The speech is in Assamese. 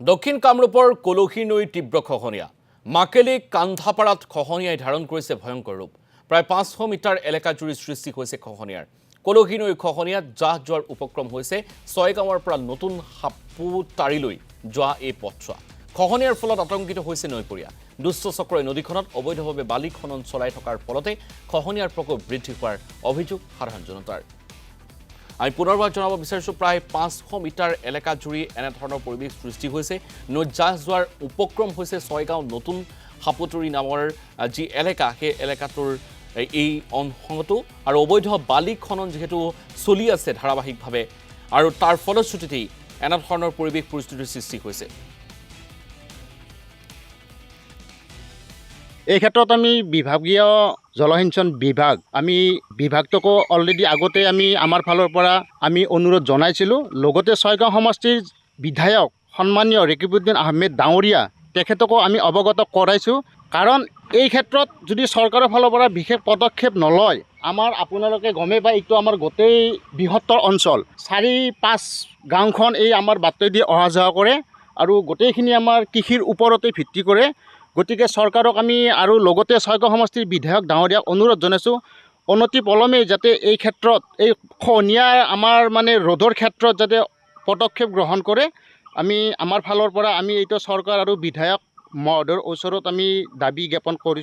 দক্ষিণ কামৰূপৰ কলহী নৈৰ তীব্ৰ খহনীয়া মাকেলি কান্ধাপাৰাত খহনীয়াই ধাৰণ কৰিছে ভয়ংকৰ ৰূপ। প্ৰায় 500 মিটাৰ এলেকা জুৰি সৃষ্টি হৈছে খহনীয়াৰ। কলহী নৈৰ খহনীয়াত জাহ যোৱাৰ উপক্ৰম হৈছে ছয়গাঁৱৰ পৰা নতুন হাপুতাৰিলৈ যোৱা এই পথছোৱা। খহনীয়াৰ ফলত আতংকিত হৈছে নৈপৰীয়া। দুষ্ট চক্ৰই নদীখনত অবৈধভাৱে বালি খনন চলাই থকাৰ ফলতে খহনীয়াৰ প্ৰকোপ বৃদ্ধি হোৱাৰ অভিযোগ সাধাৰণ জনতাৰ। আমি পুনৰবাৰ জনাব বিচাৰিছোঁ, প্ৰায় 500 মিটাৰ এলেকা জুৰি এনেধৰণৰ পৰিৱেশ সৃষ্টি হৈছে। নৈত জাহ যোৱাৰ উপক্ৰম হৈছে ছয়গাঁও নতুন হাপুতৰি নামৰ যি এলেকা, সেই এলেকাটোৰ এই অংশটো আৰু অবৈধ বালি খনন যিহেতু চলি আছে ধাৰাবাহিকভাৱে, আৰু তাৰ ফলশ্ৰুতিতেই এনেধৰণৰ পৰিৱেশ পৰিস্থিতিৰ সৃষ্টি হৈছে। এই ক্ষেত্ৰত আমি বিভাগীয় জলসিঞ্চন বিভাগ বিভাগটোকো অলৰেডি আগতে আমাৰ ফালৰ পৰা অনুৰোধ জনাইছিলোঁ। লগতে ছয়গাঁও সমষ্টিৰ বিধায়ক সন্মানীয় ৰেকিবুদ্দিন আহমেদ ডাঙৰীয়া তেখেতকো আমি অৱগত কৰাইছোঁ। কাৰণ এই ক্ষেত্ৰত যদি চৰকাৰৰ ফালৰ পৰা বিশেষ পদক্ষেপ নলয়, আপোনালোকে গমেই পায়, এইটো আমাৰ গোটেই বৃহত্তৰ অঞ্চল, 4-5 গাঁওখন এই আমাৰ বাটটোৱেদি অহা যোৱা কৰে আৰু গোটেইখিনি আমাৰ কৃষিৰ ওপৰতে ভিত্তি কৰে। গতিকে চৰকাৰক আৰু লগতে ছয়গাঁও সমষ্টিৰ বিধায়ক ডাঙৰীয়াক অনুৰোধ জনাইছোঁ, অনতি পলমে যাতে এই ক্ষেত্ৰত এই খহনীয়া ৰোধৰ ক্ষেত্ৰত যাতে পদক্ষেপ গ্ৰহণ কৰে। আমাৰ ফালৰ পৰা এইটো চৰকাৰ আৰু বিধায়ক মহোদয়ৰ ওচৰত দাবী জ্ঞাপন কৰিছোঁ।